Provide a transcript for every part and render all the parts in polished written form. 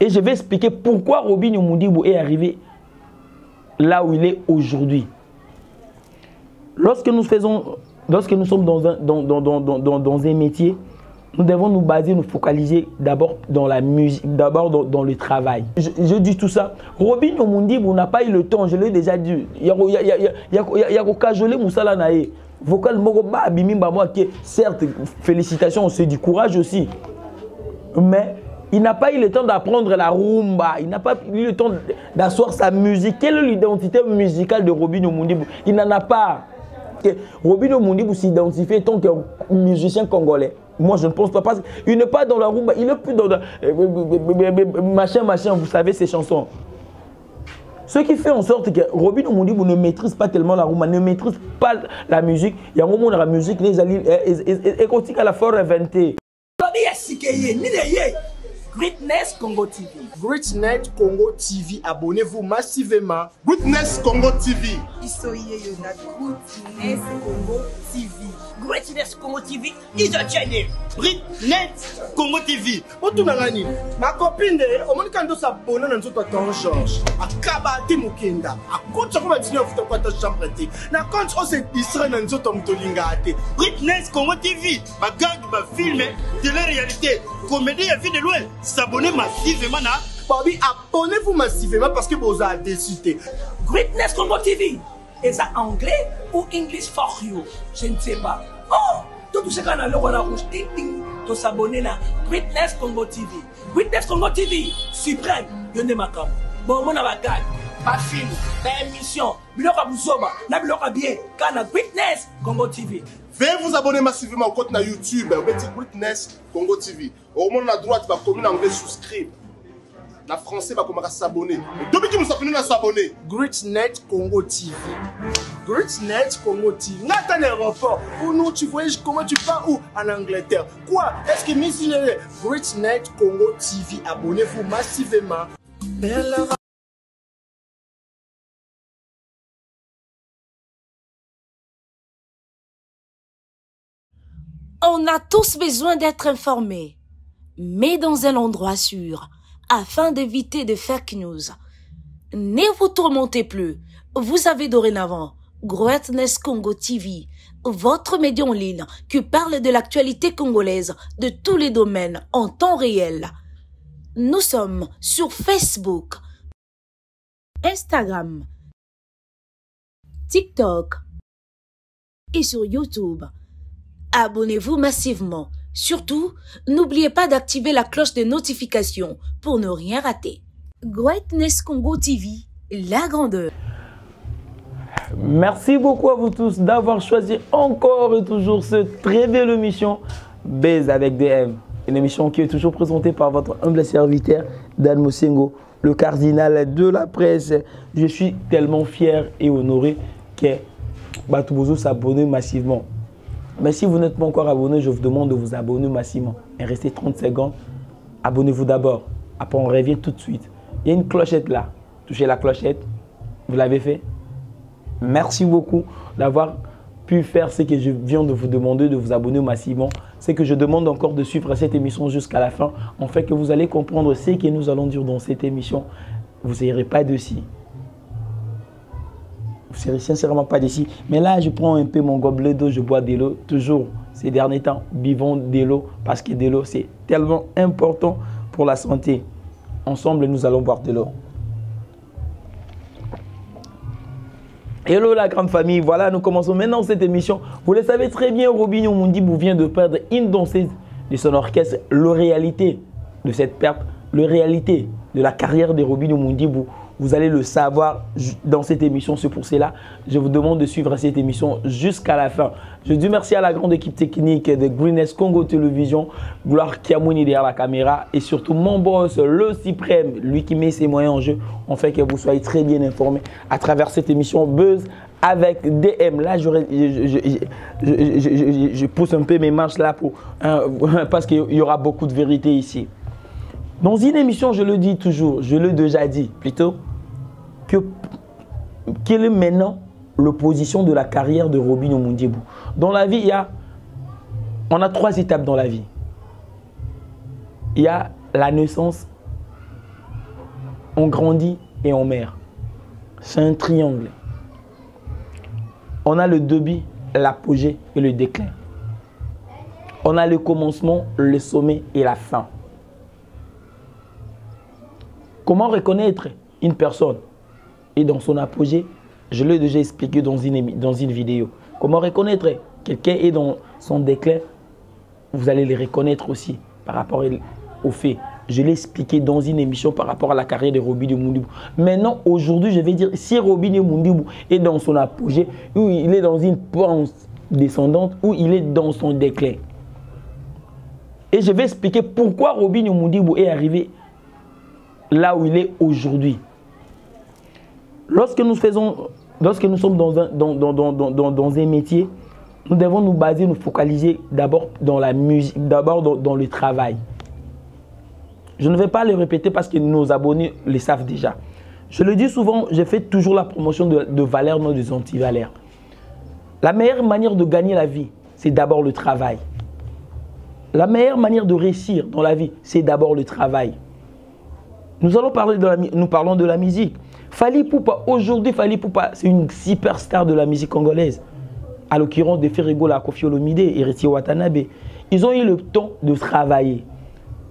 Et je vais expliquer pourquoi Robinho Mundimbu est arrivé là où il est aujourd'hui. Lorsque nous sommes dans un métier, nous devons nous baser, nous focaliser d'abord dans la musique, d'abord dans le travail. Je dis tout ça. Robinho Mundimbu n'a pas eu le temps, je l'ai déjà dit. Il y a Kajole Moussala Nae. Vocal Mogoba Abimimba moi qui certes, félicitations, c'est du courage aussi. Mais il n'a pas eu le temps d'apprendre la rumba, il n'a pas eu le temps d'asseoir sa musique. Quelle est l'identité musicale de Robinho Mundimbu? Il n'en a pas. Robinho Mundimbu s'identifie en tant que musicien congolais. Moi, je ne pense pas. Parce qu'il n'est pas dans la rumba, il n'est plus dans machin, vous savez, ces chansons. Ce qui fait en sorte que Robinho Mundimbu ne maîtrise pas tellement la rumba, ne maîtrise pas la musique. Il y a un moment où la musique, les alliés, et continue à la faire inventer. Greatness Congo TV. Greatness Congo TV, abonnez-vous massivement. Greatness Congo TV. Greatness Congo TV. Greatness Congo TV is a channel. Greatness Congo TV. Otunangani, ma copine au moins quand on s'abonne dans notre temps Georges. Akaba Timukenda. Akocha comme tu n'as pas ta chambre té. Na quand on se distrait dans notre tolinga té. Greatness Congo TV. Ma gang ma film de la réalité. Comédie à vie de loin. S'abonner massivement là. Bobby, abonnez-vous massivement parce que vous avez décidé. Greatness Congo TV. Est-ce anglais ou English for you? Je ne sais pas. Oh, tout ce qu'on a le roi rouge, ting ting, tout s'abonner là. Greatness Congo TV. Greatness Congo TV. Suprême. Yonde makam. Bon, mon abagag. Pas film, pas émission. Biloka Bousoba. Na biloka bien. Kana Greatness Congo TV. Veuillez vous abonner massivement au compte na YouTube. Vous mettez Greatness Congo TV. Au moment à droite, va comme en anglais souscrire. La français va commencer à s'abonner. Depuis que nous sommes s'abonner. Greatness Congo TV. Greatness Congo TV. Nathan aéroport. Pour nous, tu voyages comment tu pars où? En Angleterre. Quoi? Est-ce que Miss Greatness Congo TV. Abonnez-vous massivement. On a tous besoin d'être informés, mais dans un endroit sûr, afin d'éviter de fake news. Ne vous tourmentez plus, vous avez dorénavant Greatness Congo TV, votre média en ligne qui parle de l'actualité congolaise de tous les domaines en temps réel. Nous sommes sur Facebook, Instagram, TikTok et sur YouTube. Abonnez-vous massivement. Surtout, n'oubliez pas d'activer la cloche de notification pour ne rien rater. Greatness Congo TV, la grandeur. Merci beaucoup à vous tous d'avoir choisi encore et toujours cette très belle émission Baise avec DM. Une émission qui est toujours présentée par votre humble serviteur Dan Mosengo, le cardinal de la presse. Je suis tellement fier et honoré que Batoubozo s'abonne massivement. Mais si vous n'êtes pas encore abonné, je vous demande de vous abonner massivement. Et restez 30 secondes. Abonnez-vous d'abord. Après, on revient tout de suite. Il y a une clochette là. Touchez la clochette. Vous l'avez fait? Merci beaucoup d'avoir pu faire ce que je viens de vous demander, de vous abonner massivement. C'est que je demande encore de suivre cette émission jusqu'à la fin. En fait, que vous allez comprendre ce que nous allons dire dans cette émission. Vous n'irez pas dessus. Vous ne serez sincèrement pas déçus. Mais là, je prends un peu mon gobelet d'eau, je bois de l'eau. Toujours, ces derniers temps, buvons de l'eau parce que de l'eau, c'est tellement important pour la santé. Ensemble, nous allons boire de l'eau. Hello la grande famille, voilà, nous commençons maintenant cette émission. Vous le savez très bien, Robinho Mundimbu vient de perdre une danseuse de son orchestre. La réalité de cette perte, la réalité de la carrière de Robinho Mundimbu, vous allez le savoir dans cette émission. C'est pour cela que je vous demande de suivre cette émission jusqu'à la fin. Je dis merci à la grande équipe technique de Greatness Congo Télévision, Gloire Kiamouni derrière la caméra et surtout mon boss, le suprême, lui qui met ses moyens en jeu, en fait que vous soyez très bien informés à travers cette émission Buzz avec DM. Là, je pousse un peu mes manches là parce qu'il y aura beaucoup de vérité ici. Dans une émission, je le dis toujours, je l'ai déjà dit plutôt, quelle est maintenant l'opposition de la carrière de Robinho Mundimbu. Dans la vie, on a 3 étapes dans la vie. Il y a la naissance, on grandit et on meurt. C'est un triangle. On a le début, l'apogée et le déclin. On a le commencement, le sommet et la fin. Comment reconnaître une personne est dans son apogée? Je l'ai déjà expliqué dans une vidéo. Comment reconnaître quelqu'un est dans son déclin? Vous allez les reconnaître aussi par rapport au fait. Je l'ai expliqué dans une émission par rapport à la carrière de Robinho Mundimbu. Maintenant, aujourd'hui, je vais dire, si Robinho Mundimbu est dans son apogée, ou il est dans une pente descendante, ou il est dans son déclin. Et je vais expliquer pourquoi Robinho Mundimbu est arrivé là où il est aujourd'hui. Lorsque nous sommes dans un métier, nous devons nous baser, nous focaliser d'abord dans la musique, d'abord dans le travail. Je ne vais pas le répéter parce que nos abonnés le savent déjà. Je le dis souvent, je fais toujours la promotion de valeurs, non des anti-valeurs. La meilleure manière de gagner la vie, c'est d'abord le travail. La meilleure manière de réussir dans la vie, c'est d'abord le travail. Nous parlons de la musique. Fally Ipupa, aujourd'hui, Fally Ipupa, c'est une superstar de la musique congolaise. À l'occurrence de Ferego, la Koffi Olomide et Héritier Watanabe. Ils ont eu le temps de travailler.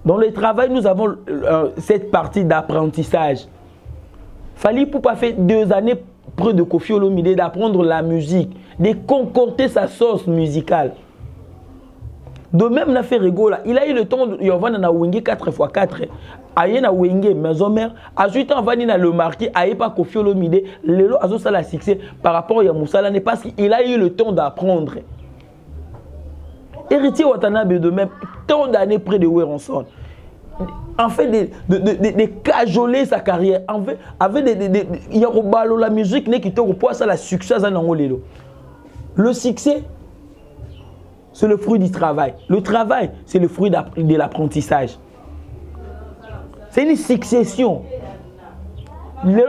Dans le travail, nous avons cette partie d'apprentissage. Fally Ipupa fait 2 années près de Koffi Olomide d'apprendre la musique, de concocter sa sauce musicale. De même, na Ferego, il a eu le temps de Yovan na Wenge 4x4. Aye na Wenge, maison mère. Ensuite, on va le marquer. Aye pas Koffi Olomide. Lelo azo ça la succès par rapport à Moussala. Parce qu'il a eu le temps d'apprendre. Héritier Watanabe de même, tant d'années près de Werenson. En fait, de cajoler sa carrière. En fait, avec il y a la musique qui te repose à la succès à Nangolelo. Le succès, c'est le fruit du travail. Le travail, c'est le fruit de l'apprentissage. C'est une succession. Mais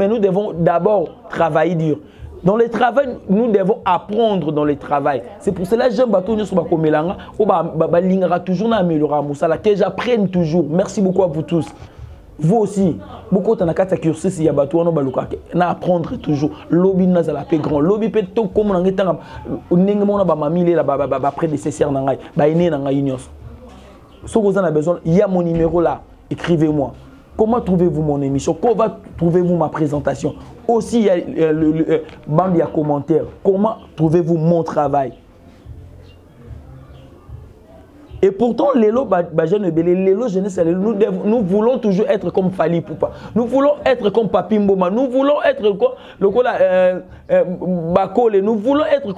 nous devons d'abord travailler dur. Dans le travail, nous devons apprendre dans le travail. C'est pour cela que j'aime toujours améliorer Moussala, que j'apprenne toujours. Merci beaucoup à vous tous. Vous aussi, beaucoup de cursus, il y a apprendre toujours. Lobby n'a pas la grand. Lobby peut être comme on a prédécesseur. Si vous en avez besoin, il y a mon numéro là. Écrivez-moi. Comment trouvez-vous mon émission? Comment trouvez-vous ma présentation? Aussi, il y a le bande de commentaires. Comment trouvez-vous mon travail? Et pourtant, Lelo jeunesse, nous voulons toujours être comme Fally Ipupa. Nous voulons être comme Papi Mboma. Nous voulons être comme Bakole. Nous voulons être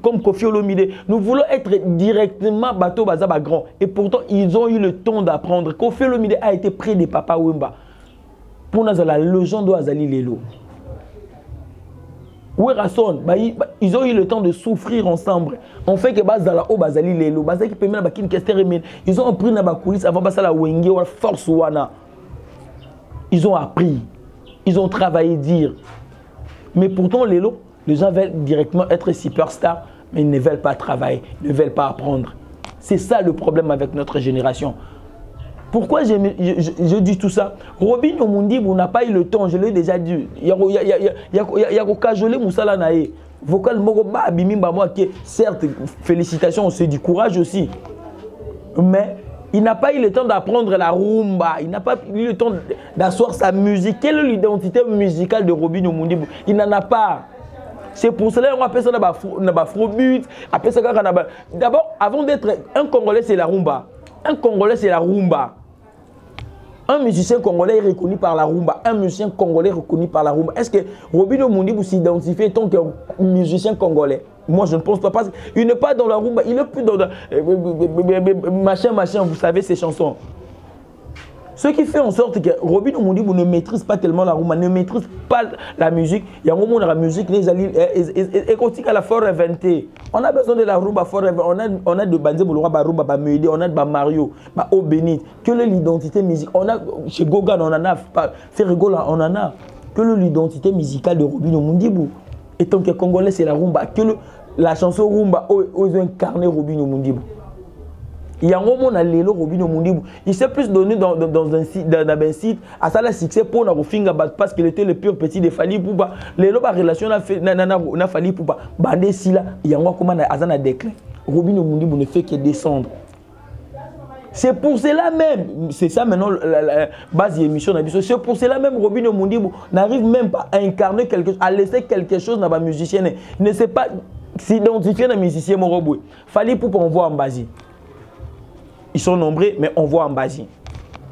comme Koffi Olomide. Nous voulons être directement Bato Bazaba Grand. Et pourtant, ils ont eu le temps d'apprendre. Koffi Olomide a été près de Papa Wemba. Pour nous, la légende doit aller Lelo. Ils ont eu le temps de souffrir ensemble. On fait que Bazala o Bazali Lelo, Bazali qui permet d'avoir une question. Ils ont appris dans la coulisse avant la Wenge ou force wana. Ils ont appris, ils ont travaillé dire. Mais pourtant Lelo, les gens veulent directement être superstars, mais ils ne veulent pas travailler, ils ne veulent pas apprendre. C'est ça le problème avec notre génération. Pourquoi je dis tout ça? Robinho Mundimbu n'a pas eu le temps, je l'ai déjà dit. Il y a cajolé Moussala nae. Vocal Mogoba Bimimba moi qui certes félicitations, c'est du courage aussi. Mais il n'a pas eu le temps d'apprendre la rumba, il n'a pas eu le temps d'asseoir sa musique. Quelle est l'identité musicale de Robinho Mundimbu? Il n'en a pas. C'est pour cela qu'on appelle ça l'afrobeat. D'abord, avant d'être un Congolais, c'est la rumba. Un Congolais, c'est la rumba. Un musicien congolais est reconnu par la rumba. Un musicien congolais est reconnu par la rumba. Est-ce que Robinho Mundimbu s'identifie en tant que musicien congolais? Moi, je ne pense pas. Parce qu'il n'est pas dans la rumba. Il n'est plus dans machin, vous savez, ces chansons. Ce qui fait en sorte que Robinho Mundimbu ne maîtrise pas tellement la rumba, ne maîtrise pas la musique. Il y a un moment où la musique, et quand il y a la forêt inventée, on a besoin de la rumba forever. On a de Banze Boulora, Baruba, Bamuede, on a de Mario, Obénit. Que l'identité musicale, on a chez Gogan, on en a, Ferregola, on en a. Que l'identité musicale de Robinho Mundimbu. Et tant que Congolais, c'est la rumba. Que la chanson rumba, ils ont incarné Robinho Mundimbu. Il y a un moment où Lelo Robino Mundibu, il s'est plus donné dans un site, à ça la succès pour la Rofinga parce qu'il était le pur petit de Fali Poupa. Lelo ba relation na Fali Poupa. Bandé Sila, il y a un moment où Azana déclin. Robino Mundibu ne fait que descendre. C'est pour cela même, c'est ça maintenant la base de l'émission, c'est pour cela même Robino Mundibu n'arrive même pas à incarner quelque chose, à laisser quelque chose dans la musicienne. Il ne sait pas s'identifier dans le musicien Moroboué. Fali Poupa, on voit en Basie. Ils sont nombreux, mais on voit en Basie.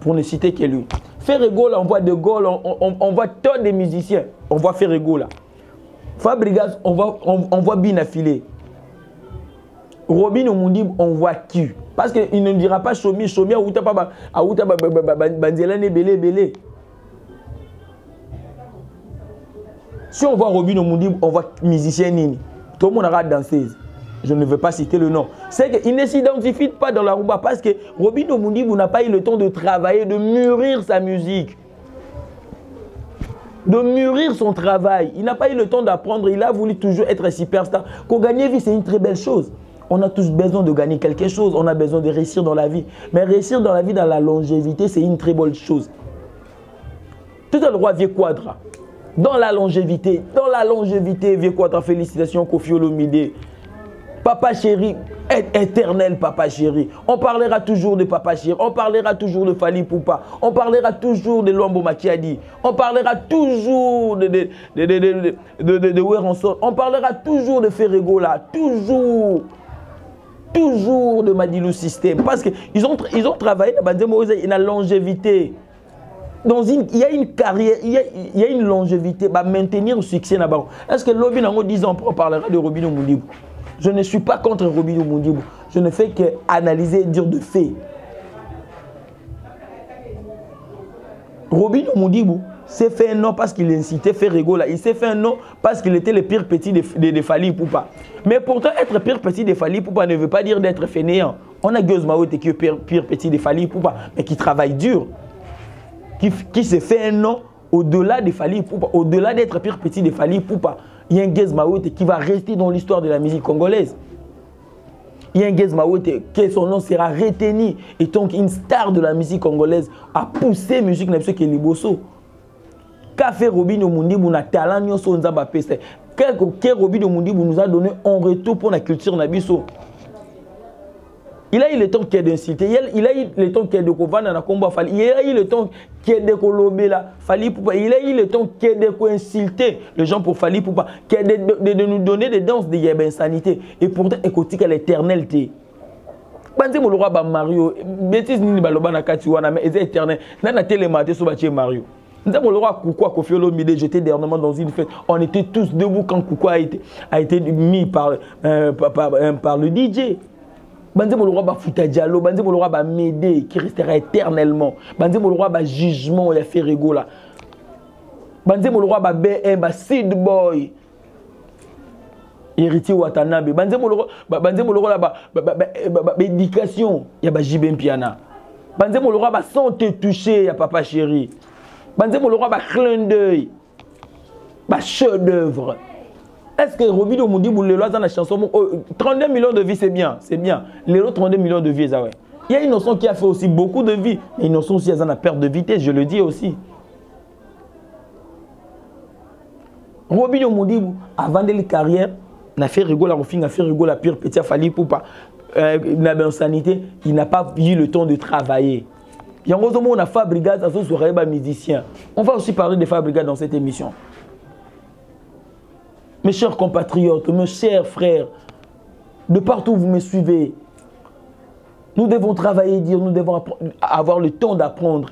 Pour ne citer que lui. Ferrego, là, on voit De Gaulle, on voit tant de musiciens. On voit Ferrego, là. Fabregas, on voit Bina Filé. Robino Mundibu, on voit qui? Parce qu'il ne dira pas Chomi, Aouta Banzelane, Belé. Si on voit Robino Mundibu, on voit musicien Nini. Tout le monde aura dansé. Je ne veux pas citer le nom. C'est qu'il ne s'identifie pas dans la rumba parce que Robino Mundibu n'a pas eu le temps de travailler, de mûrir sa musique. De mûrir son travail. Il n'a pas eu le temps d'apprendre. Il a voulu toujours être superstar. Qu'on gagne vie, c'est une très belle chose. On a tous besoin de gagner quelque chose. On a besoin de réussir dans la vie. Mais réussir dans la vie, dans la longévité, c'est une très bonne chose. Tout le roi Vieux Quadra. Dans la longévité, Vieux Quadra, félicitations Kofi Olomide. Papa chéri, éternel papa chéri. On parlera toujours de papa chéri. On parlera toujours de Fali Poupa. On parlera toujours de Luambo Makiadi. On parlera toujours de Werenson. On parlera toujours de Ferrego là. Toujours de Madilou System. Parce qu'ils ont travaillé dans la longévité. Il y a une carrière, il y a une longévité. Maintenir le succès là-bas. Est-ce que Lobby dans 10 ans, on parlera de Robino Mundibu? Je ne suis pas contre Robino Mundibu. Je ne fais qu'analyser et dire de faits. Robino Mundibu s'est fait un nom parce qu'il incitait Ferrego là. Il s'est fait un nom parce qu'il était le pire petit de Fali Poupa. Mais pourtant, être pire petit de Fali Poupa ne veut pas dire d'être fainéant. On a Gueuse Maote qui est pire petit de Fali Poupa, mais qui travaille dur. Qui s'est fait un nom au-delà de Fali Poupa, au-delà d'être pire petit de Fali Poupa. Il y a un Guez Maote qui va rester dans l'histoire de la musique congolaise. Il y a un Guez Maote que son nom sera retenu et donc une star de la musique congolaise a poussé la musique qui est Liboso. Qu'a fait Robino Mundibu na talent nyonso nzamba pese. Que Robino Mundibu nous a donné en retour pour la culture nabiso. Il a eu le temps qu'il y ait d'insulter. Il a eu le temps qu'il y ait de Kovana na combat Fali. Il a eu le temps qu'il y ait de Kolobela Fali Poupa. Il a eu le temps qu'il y ait de insulter les gens pour Fali Poupa. Qu'il y ait de nous donner des danses de insanité. Et pourtant, écoutez l'éternalité. Banzi Molora ba Mario. Bêtise ni baloba na katiwana mais c'est éternel. Nana télématé sur bâti Mario. Nous avons le roi Koukoua Kofi Olomide jeté dernièrement dans une fête. On était tous debout quand Koukoua a été mis par le DJ. Banze Molora ba Fouta Diallo, Banze Molora ba Médé qui restera éternellement. Banze Molora ba Jugement, il y a Ferrego là. Banze Molora ba BM, ba Seed Boy. Héritier Watanabe. Banze Molora ba Éducation, il y a ba JB Mpiana. Banze Molora ba Santé Touché, il y a Papa Chéri. Banze Molora ba Clin d'œil. Ba chef d'œuvre. Est-ce que Robino Mundibu le dans la chanson 32 millions de vies, c'est bien, c'est bien. Les autres 32 millions de vies, ça ouais. Il y a Innocent qui a fait aussi beaucoup de vies. Mais Innocent aussi a perte de vitesse, je le dis aussi. Robino Mundibu, avant de la carrière, il a fait rigoler la fait rigoler la pire petit Fali Poupa. Il a bien sanité, il n'a pas eu le temps de travailler. Il y a un on a Fabrigas, un musicien. On va aussi parler de Fabrigas dans cette émission. Mes chers compatriotes, mes chers frères, de partout où vous me suivez, nous devons travailler, nous devons avoir le temps d'apprendre.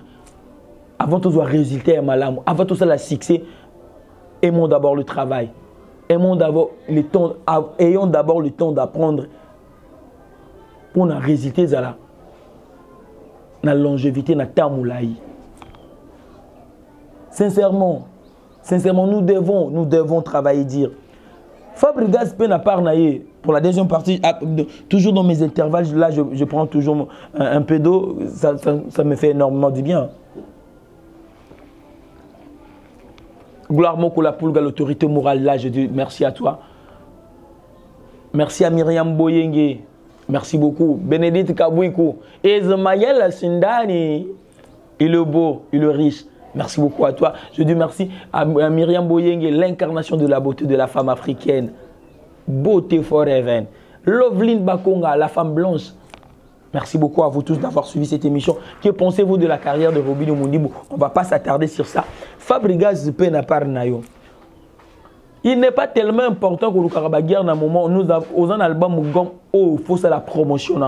Avant tout ça, résulter à Malam, avant tout ça, la succès, aimons d'abord le travail. Ayons d'abord le temps d'apprendre pour nous résulter à la longévité, na tamoulaï. Sincèrement, nous devons travailler, dire. Fabrigas Pena Parnaye, pour la deuxième partie, toujours dans mes intervalles, là je prends toujours un peu d'eau, ça me fait énormément du bien. Gloire Mokola Poulga, l'autorité morale, là je dis merci à toi. Merci à Myriam Boyenge, Merci beaucoup. Bénédicte Kabouikou. Ismaël Sindani. Il est beau, il est riche. Merci beaucoup à toi. Je dis merci à Myriam Boyenge, l'incarnation de la beauté de la femme africaine. Beauté forever. Loveline Bakonga, la femme blanche. Merci beaucoup à vous tous d'avoir suivi cette émission. Que pensez-vous de la carrière de Robinho Mundimbu? On ne va pas s'attarder sur ça. Fabregas Penaparnayo. Il n'est pas tellement important que le Karabaguer, dans un moment, nous avons un album où il faut ça la promotion.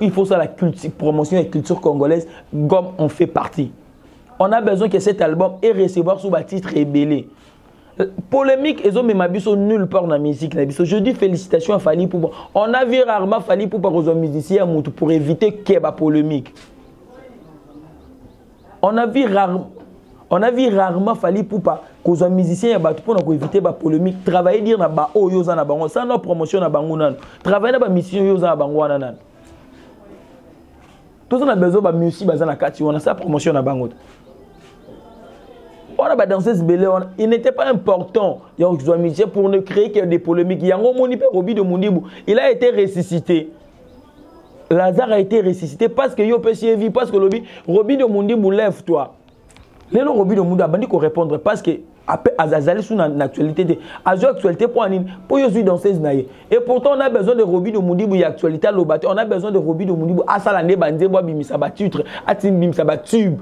Il faut ça la culture, promotion et culture congolaise, comme on fait partie. On a besoin que cet album ait recevoir sous le titre rébellé. Polémique, ils ont même abusé nulle part dans la musique. Je dis félicitations à Fali Poupa. On a vu rarement Fali Poupa aux musiciens pour éviter qu'il y ait polémique. On a vu rarement Fali Poupa aux musiciens pour éviter la polémique. Travailler dire na ba o yoza na bango sans la promotion na bango nan. Travailler na ba mission yoza na bango nan. Tout ça on a besoin de musique bazana kati on a sa promotion na bango. On a dansé ce belé, il n'était pas important pour ne créer que des polémiques. Il y a un Robinho Mundimbu, il a été ressuscité. Lazare a été ressuscité parce que yo PCV, parce que Robinho Mundimbu lève-toi. Les Robinho Mundimbu a bandit qu'on répondre parce que Azazali sous l'actualité, actualité pour y danser naïe. Et pourtant on a besoin de Robinho Mundimbu, il y a actualité à l'obaté, on a besoin de Robinho Mundimbu à Salane Bandé, bois bimisa titre, à Timbimisa tube.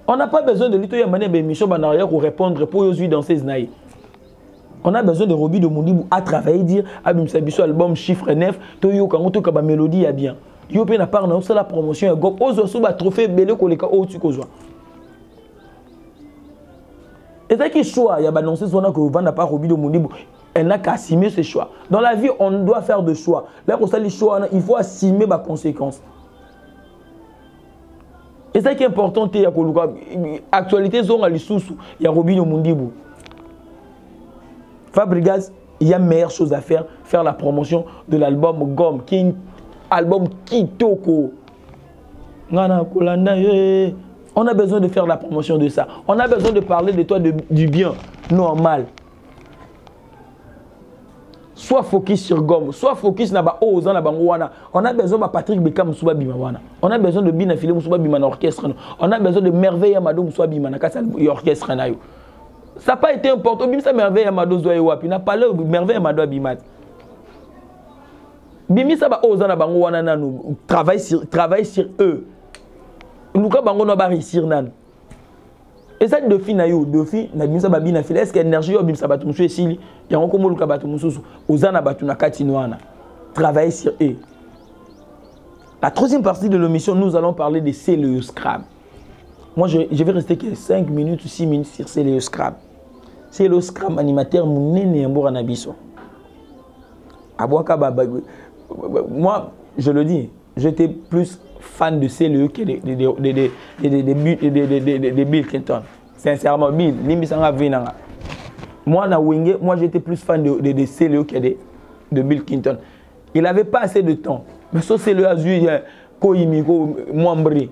On n'a pas besoin de l'Itoya Mané Bémichon Banariya pour répondre pour Yosu dans ces naïs. On a besoin de Robinho Mundimbu à travailler, dire Abim Sabiso album chiffre 9, Toyo Kangoto Kaba mélodie ya bien. Yopé n'a pas la promotion et Gop Ozo Souba trophée Belé Koleka Otu Kozwa. Et ça qui choix, il y a annoncé son que vous n'a pas Robinho Mundimbu. Elle n'a qu'à assumer ses choix. Dans la vie, on doit faire des choix. Là, pour ça, les choix, il faut assumer les conséquences. Et ça qui est important, c'est que l'actualité, il y a Robinho Mundimbu. Fabregas, il y a meilleure chose à faire, faire la promotion de l'album Gomme, qui est un album Kitoko. On a besoin de faire la promotion de ça. On a besoin de parler de toi du bien, normal. Soit focus sur Gomme, soit focus na ba Oza na Bangwana. On a besoin de Patrick Bekam Moussouba Bimawana. On a besoin de Bina Philé Moussouba Bimana orchestre. On a besoin de Merveille Amado Moussouba Bimana orchestre. Ça n'a pas été important. Bim ça Merveille Amado Zoé Wapi. N'a pas le Merveille Amado Bimat. Bimi ça ba Oza na Bangwana nous travaille sur eux. Nous ka Bango na ba réussir nan. Et ça de fin nayo de fin na bimisa ba bina file est-ce que énergie yo bimisa batu musu esili ya ngoko moluka batu mususu ozana batu na katinoana travailler sur eux. La troisième partie de l'émission nous allons parler de CLE Scram. Moi je vais rester que 5 minutes ou 6 minutes sur CLE Scram. CLE Scram animateur munene mbora na biso. Abwaka baba moi je le dis, j'étais plus fan de CLE que de Bill Clinton. Sincèrement, Bill, moi j'étais plus fan de CLE que de Bill Clinton. Il n'avait pas assez de temps. Mais ce CLE a eu Koimiko, Mwambri.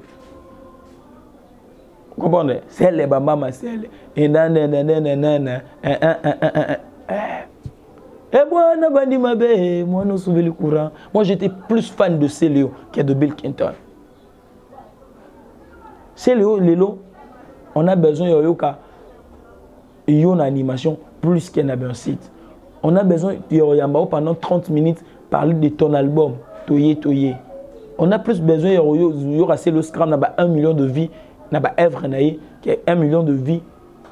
Vous comprenez? C'est le Bamba, c'est le. Moi j'étais plus fan de CLE que de Bill Clinton. CLE, Lelo, on a besoin d'une animation plus qu'un site. On a besoin de pendant 30 minutes parler de ton album, Toye Toye. On a plus besoin de CLE Scram, 1 million de vies, œuvre, 1 million de vies,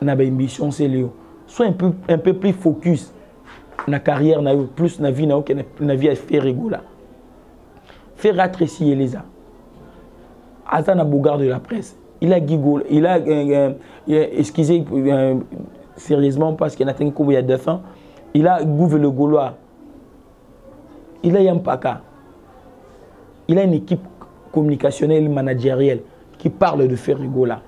ambition CLE. Sois un peu plus focus. Na carrière plus na vie que na vie à faire rigola. Faire ratrécier les a. Azana Bougar de la presse. Il a gigole, il a excusez sérieusement parce qu'il a tenu il y a 2 ans. Il a Gouve le Gaulois. Il a Yampaka. Il a une équipe communicationnelle managérielle qui parle de faire rigola.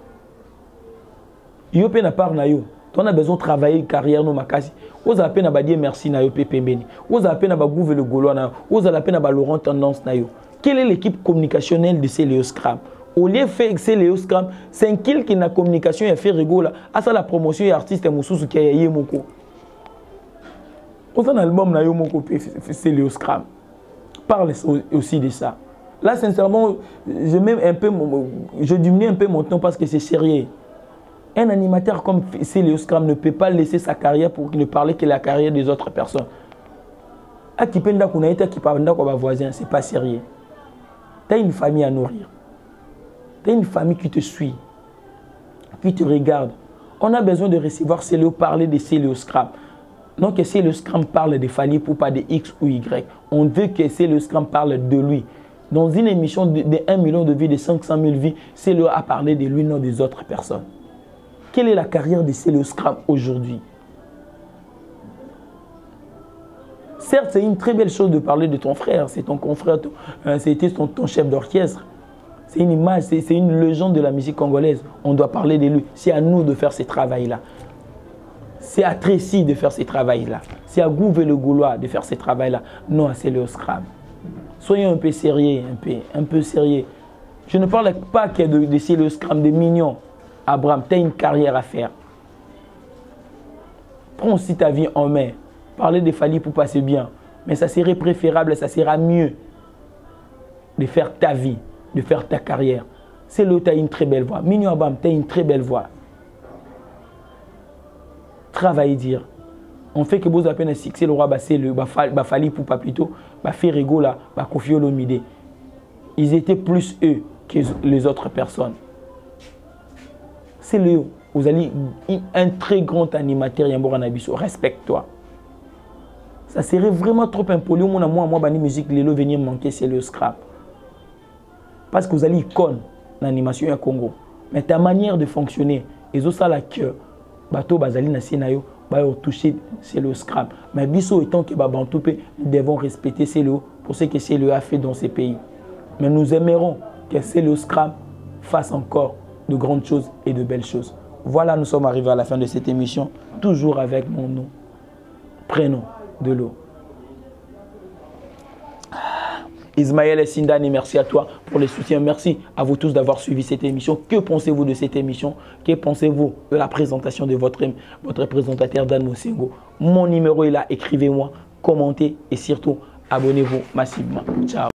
Yopé n'a pas na yo. On a besoin de travailler carrière no makasi. Vous avez peine à dire merci na yo Pembeni. Vous avez peine à Gouve le Gaulois na. Vous avez peine à Laurent Tendance na yo. Quelle est l'équipe communicationnelle de CLE Scram? Au lieu de faire CLE Scram, c'est un kill qui n'a communication et fait rigola. À ça la promotion et artiste Moussous qui a yé moko. On a un album na yo moko CLE Scram. parle aussi de ça. Là, sincèrement, je diminue un peu mon temps parce que c'est sérieux. Un animateur comme Célio Scram ne peut pas laisser sa carrière pour ne parler que la carrière des autres personnes. Ce n'est pas sérieux. Tu as une famille à nourrir. Tu as une famille qui te suit, qui te regarde. On a besoin de recevoir Célio parler de Célio Scram. Non que Célio Scram parle de Fally Ipupa de X ou Y. On veut que Célio Scram parle de lui. Dans une émission de 1 million de vies, de 500 000 vies, Célio a parlé de lui, non des autres personnes. Quelle est la carrière de Célio Scram aujourd'hui? Certes, c'est une très belle chose de parler de ton frère. C'est ton confrère, c'était ton chef d'orchestre. C'est une image, c'est une légende de la musique congolaise. On doit parler de lui. C'est à nous de faire ce travail-là. C'est à Tracy de faire ce travail-là. C'est à Gouvé le Gaulois de faire ce travail-là. Non à Célio Scram. Soyons un peu sérieux, un peu sérieux. Je ne parle pas que de Célio Scram, de Mignon. Abraham, tu as une carrière à faire. Prends aussi ta vie en main. Parler de Fally Ipupa, c'est bien. Mais ça serait préférable, ça sera mieux de faire ta vie, de faire ta carrière. Célio, tu as une très belle voix. Mignon Abraham, tu as une très belle voix. Travaille dire. On fait que vous appelez un succès, le roi Fally Ipupa plutôt, Ferrego là, Koffi Olomide. Ils étaient plus eux que les autres personnes. C'est Léo, vous allez un très grand animateur Yambora Nabiso, respecte-toi. Ça serait vraiment trop impoli. Moi, bani musique, Lélo venir manquer, c'est le scrap. Parce que vous allez icône l'animation au Congo. Mais ta manière de fonctionner, et ça la cœur, bateau bazali na sinayo, toucher c'est le scrap. Mais biso étant que Babantoupe, nous devons respecter Célio pour ce que Célio a fait dans ces pays. Mais nous aimerons que Célio Scram fasse encore de grandes choses et de belles choses. Voilà, nous sommes arrivés à la fin de cette émission, toujours avec mon nom, prénom de l'eau. Ismaël Sindani, merci à toi pour le soutien. Merci à vous tous d'avoir suivi cette émission. Que pensez-vous de cette émission? Que pensez-vous de la présentation de votre présentateur Dan Mosengo? Mon numéro est là, écrivez-moi, commentez et surtout, abonnez-vous massivement. Ciao.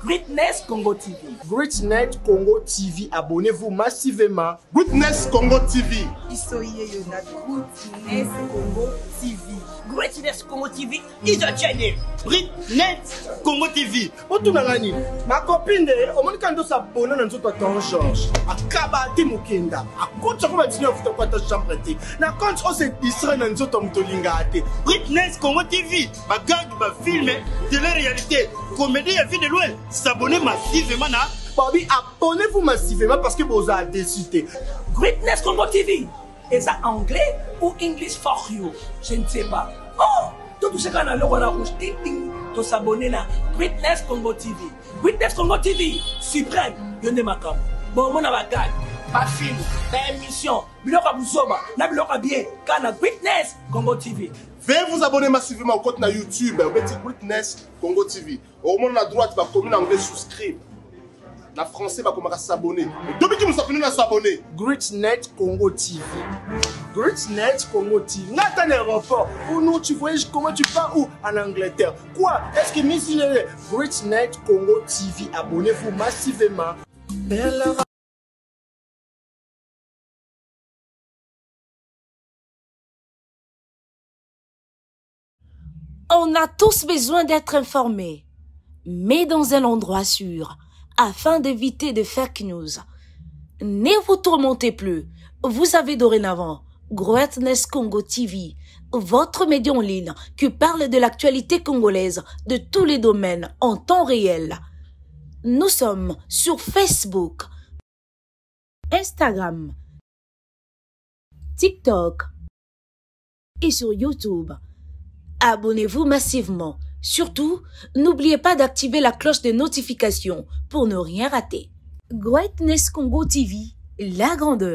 Greatness Congo TV. Greatness Congo TV, abonnez-vous massivement. Greatness Congo TV. Isoye na Greatness Congo TV. Greatness Congo TV is a channel. Greatness Congo TV. Otunangani, ma copine, omonikando s'abonner na nzoto Tonton Georges. Akabati mukenda. Akotsa ko batinyo futa kwata chambre te. Na compte o se distre na nzoto mutolinga te. Greatness Congo TV. Ba gag ba film de la réalité. Comédie à vie de loin. S'abonner massivement na. Bobby, abonnez-vous massivement parce que vous avez décidé. Greatness Congo TV. Est ça anglais ou English for you? Je ne sais pas. Oh, tout ce qu'on a là, on a rouge, ting ting, de s'abonner là. Greatness Congo TV. Greatness Congo TV, suprême, yonde makam. Bon, mon avagad, pas film, pas émission, biloka bouzoba, na biloka bien, kana Greatness Congo TV. Veuillez vous abonner massivement au compte na YouTube, au petit Greatness Congo TV. Au moment à droite, va commune anglais souscrire. La français va commencer à s'abonner. Depuis que nous sommes à s'abonner. Greatness Congo TV. Greatness Congo TV. N'a un aéroport. Ou non, tu voyages comment tu pars où? En Angleterre. Quoi? Est-ce que Miss Greatness Congo TV, abonnez-vous massivement. On a tous besoin d'être informés, mais dans un endroit sûr, afin d'éviter de fake news. Ne vous tourmentez plus. Vous avez dorénavant Greatness Congo TV, votre média en ligne qui parle de l'actualité congolaise de tous les domaines en temps réel. Nous sommes sur Facebook, Instagram, TikTok et sur YouTube. Abonnez-vous massivement. Surtout, n'oubliez pas d'activer la cloche de notification pour ne rien rater. Greatness Congo TV, la grandeur.